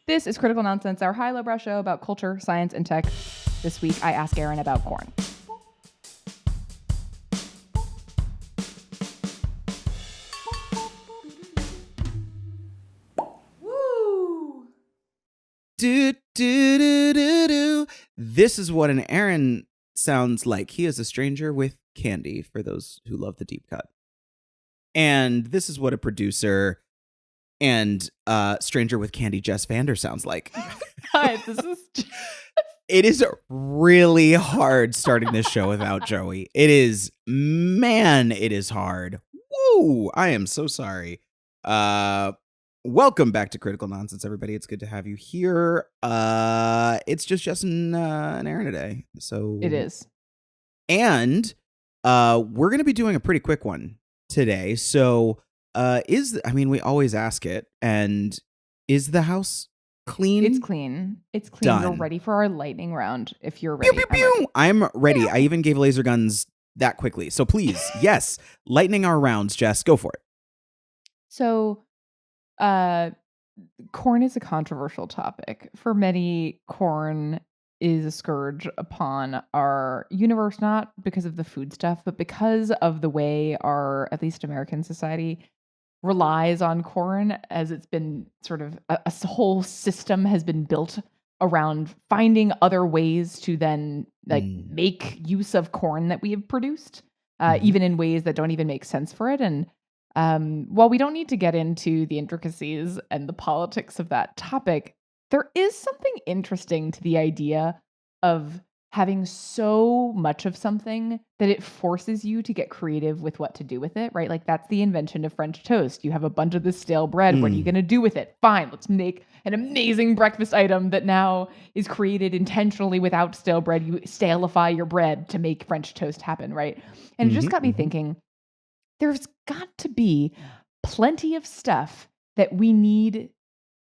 This is Critical Nonsense, our high-lowbrow show about culture, science, and tech. This week, I ask Aaron about corn. Woo! Do, do, do, do, do. This is what an Aaron sounds like. He is a stranger with candy, for those who love the deep cut. And this is what a producer and stranger with candy Jess Vander sounds like. Hi, this is... It is really hard starting this show without Joey. It is hard. Woo! I am so sorry. Welcome back to Critical Nonsense, everybody. It's good to have you here. It's just Jess and Aaron today. So It is. And we're going to be doing a pretty quick one today. So we always ask it, and is the house clean? It's clean. It's clean. Done. We're ready for our lightning round if you're ready. Pew, pew, pew. I'm ready. I even gave laser guns that quickly. So please, yes, lightning our rounds, Jess. Go for it. So, corn is a controversial topic. For many, corn is a scourge upon our universe, not because of the food stuff, but because of the way our, at least American society, relies on corn, as it's been sort of a whole system has been built around finding other ways to then make use of corn that we have produced, even in ways that don't even make sense for it. And while we don't need to get into the intricacies and the politics of that topic, there is something interesting to the idea of having so much of something that it forces you to get creative with what to do with it, right? Like that's the invention of French toast. You have a bunch of this stale bread. What are you going to do with it? Fine, let's make an amazing breakfast item that now is created intentionally without stale bread. You staleify your bread to make French toast happen, right? And it just got me thinking, there's got to be plenty of stuff that we need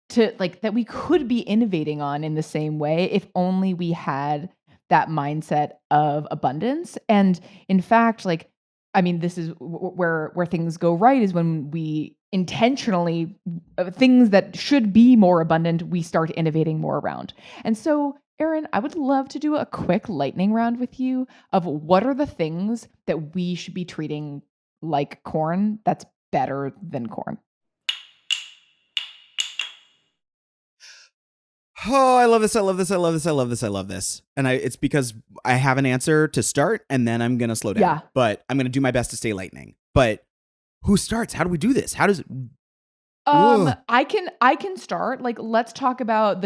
to, like, that we could be innovating on in the same way if only we had that mindset of abundance. And in fact, this is where things go right, is when we intentionally, things that should be more abundant, we start innovating more around. And so, Aaron, I would love to do a quick lightning round with you of what are the things that we should be treating like corn that's better than corn. Oh, I love this. I love this. I love this. I love this. I love this. And it's because I have an answer to start, and then I'm going to slow down. Yeah. But I'm going to do my best to stay lightning. But who starts? How do we do this? How does it? I can start. Like, let's talk about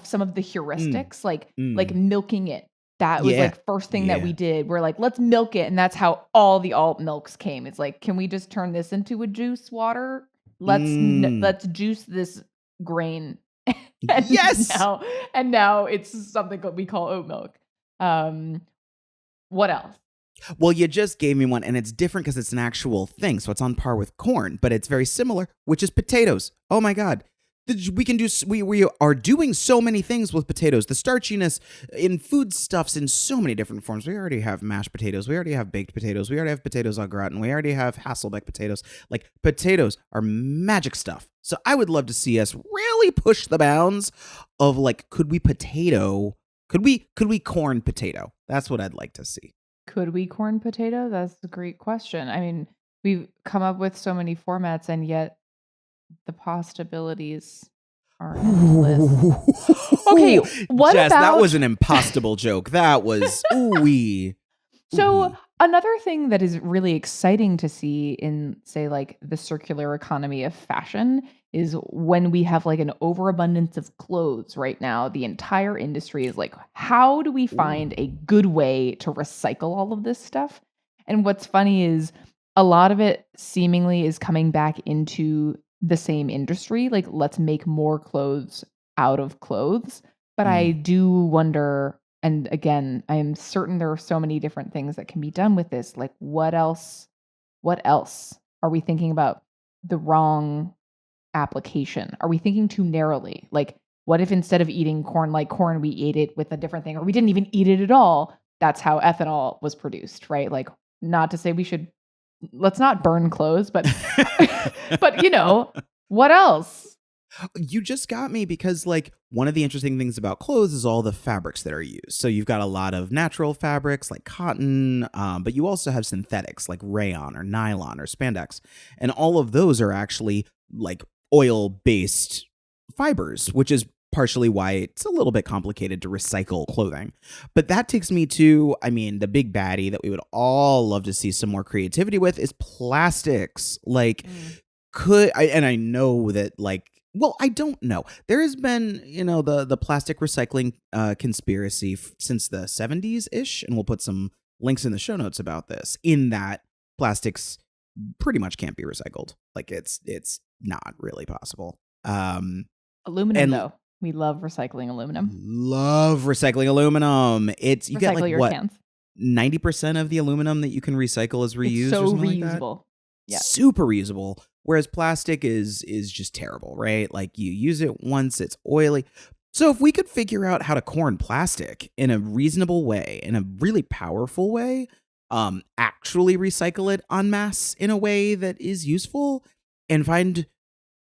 some of the heuristics, like milking it. That was first thing that we did. We're like, let's milk it. And that's how all the alt milks came. It's like, can we just turn this into a juice water? Let's juice this grain. And yes. Now it's something that we call oat milk. What else? Well, you just gave me one, and it's different because it's an actual thing. So it's on par with corn, but it's very similar, which is potatoes. Oh my God. We are doing so many things with potatoes. The starchiness in foodstuffs in so many different forms. We already have mashed potatoes. We already have baked potatoes. We already have potatoes au gratin. We already have Hasselbeck potatoes. Like, potatoes are magic stuff. So I would love to see us really push the bounds of, like, could we corn potato? That's what I'd like to see. Could we corn potato? That's a great question. I mean, we've come up with so many formats, and yet the possibilities are endless. Okay, what Jess, about... that was an impossible joke. That was ooey. So another thing that is really exciting to see in, say, like the circular economy of fashion is when we have like an overabundance of clothes right now. The entire industry is like, how do we find a good way to recycle all of this stuff? And what's funny is a lot of it seemingly is coming back into the same industry. Like, let's make more clothes out of clothes. But I do wonder, and again, I am certain there are so many different things that can be done with this. Like, what else are we thinking about? The wrong application? Are we thinking too narrowly? Like, what if instead of eating corn like corn, we ate it with a different thing, or we didn't even eat it at all? That's how ethanol was produced, right? Like, not to say let's not burn clothes, but but what else? You just got me because, like, one of the interesting things about clothes is all the fabrics that are used. So you've got a lot of natural fabrics like cotton, but you also have synthetics like rayon or nylon or spandex. And all of those are actually like oil based fibers, which is partially why it's a little bit complicated to recycle clothing. But that takes me to, I mean, the big baddie that we would all love to see some more creativity with is plastics. Like, Mm. and I know that, like, well, I don't know. There has been, the plastic recycling conspiracy since the 70s ish, and we'll put some links in the show notes about this. In that plastics pretty much can't be recycled. Like, it's not really possible. Aluminum, And though. We love recycling aluminum. love recycling aluminum. You get like Recycle your what, cans. 90% of the aluminum that you can recycle is It's reused so or something like that. reusable. Yeah. Super reusable. Whereas plastic is just terrible, right? Like, you use it once, it's oily. So if we could figure out how to corn plastic in a reasonable way, in a really powerful way, actually recycle it en masse in a way that is useful, and find,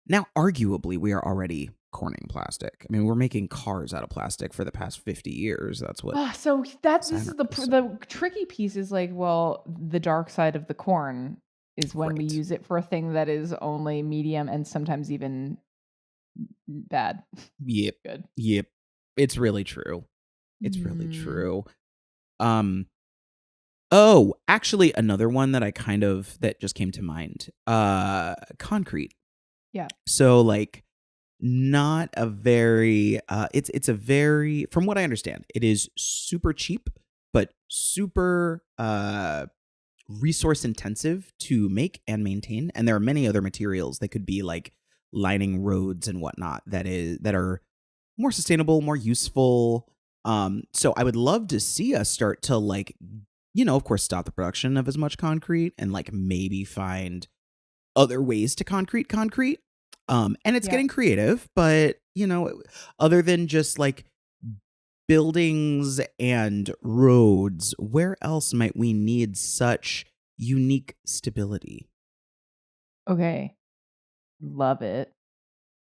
now arguably we are already corning plastic. I mean, we're making cars out of plastic for the past 50 years. That's what So this is Saturn is. the tricky piece is like, well, the dark side of the corn is when we Right. use it for a thing that is only medium and sometimes even bad. Yep. Good. Yep. It's really true. It's really Mm. true. Oh, actually another one that that just came to mind. Concrete. Yeah. So, like, not a very it's a very, from what I understand, it is super cheap but super resource intensive to make and maintain, and there are many other materials that could be like lining roads and whatnot that are more sustainable, more useful. So I would love to see us start to, like, of course, stop the production of as much concrete and, like, maybe find other ways to concrete. And it's Yeah. getting creative, but other than just like buildings and roads, where else might we need such unique stability? Okay. Love it.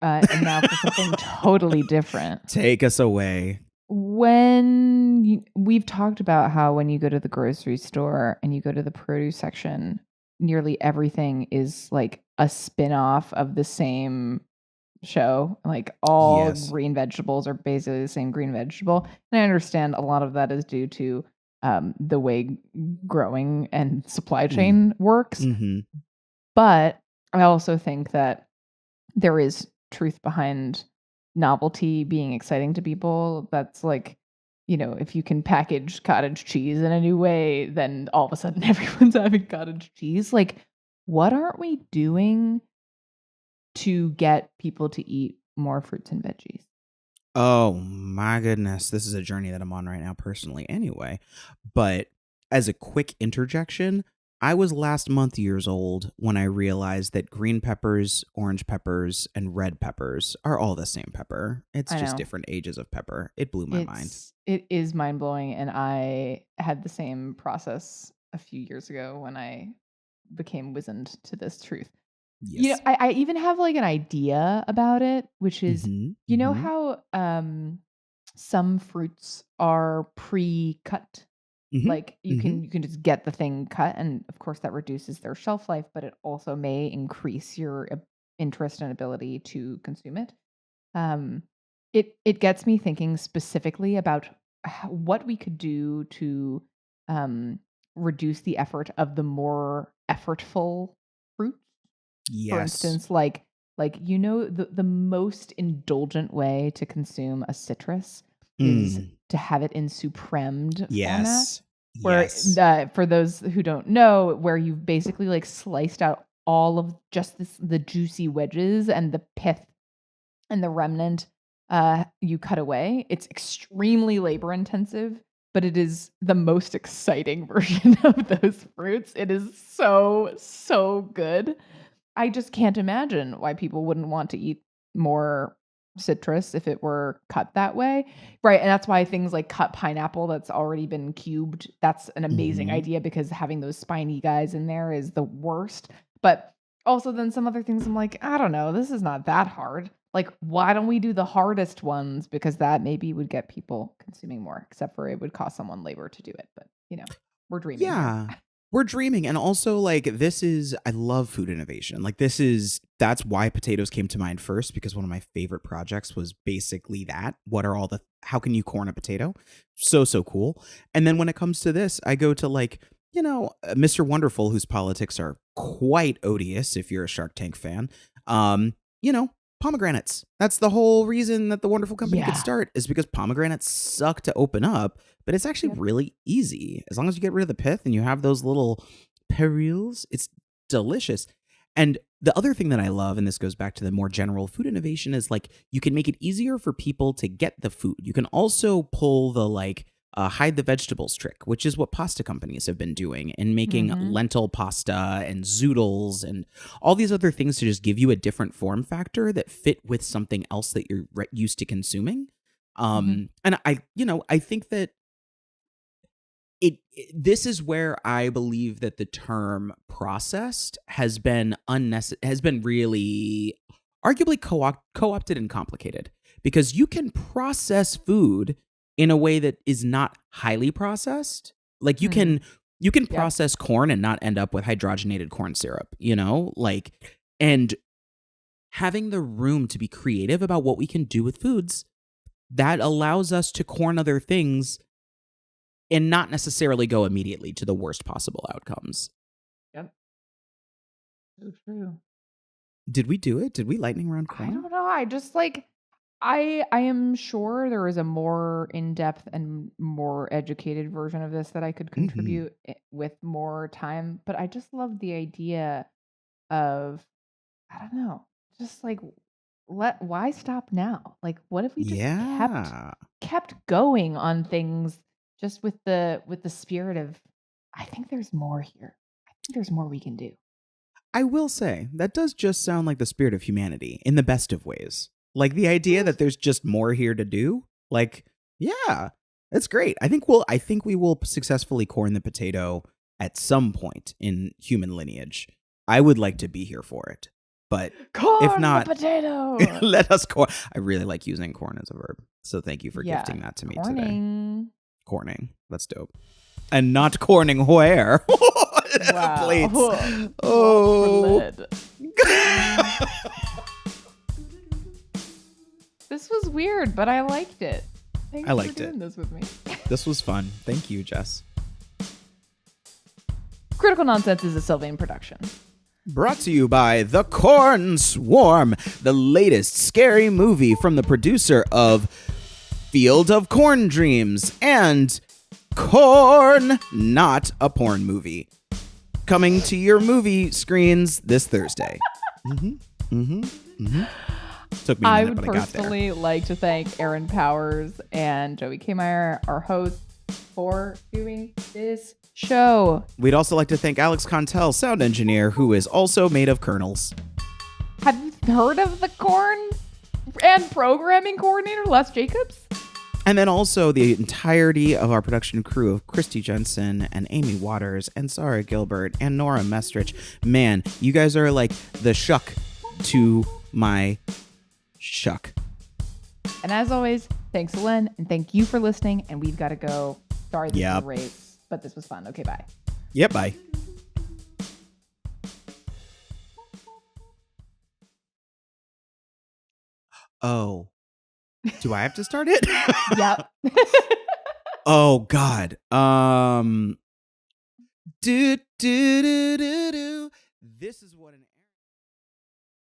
And now for something totally different. Take us away. We've talked about how when you go to the grocery store and you go to the produce section, nearly everything is like a spin-off of the same show. Like, all Yes. green vegetables are basically the same green vegetable. And I understand a lot of that is due to the way growing and supply chain works. Mm-hmm. But I also think that there is truth behind novelty being exciting to people. That's like, if you can package cottage cheese in a new way, then all of a sudden everyone's having cottage cheese. Like, what aren't we doing to get people to eat more fruits and veggies? Oh my goodness. This is a journey that I'm on right now personally anyway. But as a quick interjection, I was last month years old when I realized that green peppers, orange peppers, and red peppers are all the same pepper. It's I just know. different ages of pepper. It blew my mind. It is mind blowing, and I had the same process a few years ago when I became wizened to this truth. Yes. I even have like an idea about it, which is, Mm-hmm. how some fruits are pre-cut. Mm-hmm. Like, you can just get the thing cut, and of course that reduces their shelf life, but it also may increase your interest and ability to consume it. Um, it gets me thinking specifically about what we could do to reduce the effort of the more effortful fruits. For Yes. instance, the most indulgent way to consume a citrus is to have it in supremmed format. Yes. Where Yes. for those who don't know, where you've basically like sliced out all of just the juicy wedges and the pith and the remnant you cut away. It's extremely labor intensive, but it is the most exciting version of those fruits. It is so good. I just can't imagine why people wouldn't want to eat more citrus if it were cut that way. Right. And that's why things like cut pineapple that's already been cubed, that's an amazing Mhm. idea, because having those spiny guys in there is the worst. But also then some other things I'm like, I don't know, this is not that hard. Like, why don't we do the hardest ones? Because that maybe would get people consuming more, except for it would cost someone labor to do it. But, we're dreaming here. Yeah. We're dreaming. And also, like, I love food innovation. Like, that's why potatoes came to mind first, because one of my favorite projects was basically that. How can you corn a potato? So cool. And then when it comes to this, I go to, like, Mr. Wonderful, whose politics are quite odious if you're a Shark Tank fan. You know, Pomegranates. That's the whole reason that the Wonderful Company could Yeah. start, is because pomegranates suck to open up, but it's actually Yep. really easy. As long as you get rid of the pith and you have those little pearls, it's delicious. And the other thing that I love, and this goes back to the more general food innovation, is like you can make it easier for people to get the food. You can also pull the hide the vegetables trick, which is what pasta companies have been doing, and making Mhm. lentil pasta and zoodles and all these other things to just give you a different form factor that fit with something else that you're used to consuming. Mhm. And I think that this is where I believe that the term processed has been really arguably co-opted and complicated, because you can process food in a way that is not highly processed. Like you Mhm. can Yep. process corn and not end up with hydrogenated corn syrup, and having the room to be creative about what we can do with foods that allows us to corn other things and not necessarily go immediately to the worst possible outcomes. Yep. So true. Did we do it? Did we lightning round I corn? don't know. I just like I am sure there is a more in-depth and more educated version of this that I could Mm-hmm. contribute with more time, but I just love the idea of I don't know, just like why stop now? Like what if we just Yeah. kept going on things just with the spirit of I think there's more here. I think there's more we can do. I will say, that does just sound like the spirit of humanity in the best of ways. Like the idea that there's just more here to do. Like, yeah, that's great. I think we will successfully corn the potato at some point in human lineage. I would like to be here for it. But if Corn the not, potato. let us corn. I really like using corn as a verb. So thank you for Yeah, gifting that to me today. corning. Corning. That's dope. And not corning where? Wow. Plates. Walk for Oh. lead. This was weird, but I liked it. Thanks I liked for it. doing this with me. This was fun. Thank you, Jess. Critical Nonsense is a Sylvain production. Brought to you by The Corn Swarm, the latest scary movie from the producer of Field of Corn Dreams and Corn, Not a Porn Movie. Coming to your movie screens this Thursday. Took me a I minute, would but I got there. personally like to thank Aaron Powers and Joey K. Meyer, our hosts, for doing this show. We'd also like to thank Alex Contel, sound engineer, who is also made of kernels. Have you heard of the corn and programming coordinator, Les Jacobs? And then also the entirety of our production crew of Christy Jensen and Amy Waters and Sarah Gilbert and Nora Mestrich. Man, you guys are like the shuck to my shuck. And as always, thanks, Len, and thank you for listening. And we've got to go. Sorry, this is a race, but this was fun. Okay, bye. Yep, bye. Oh. Do I have to start it? Yep. Oh God. Do. This is what an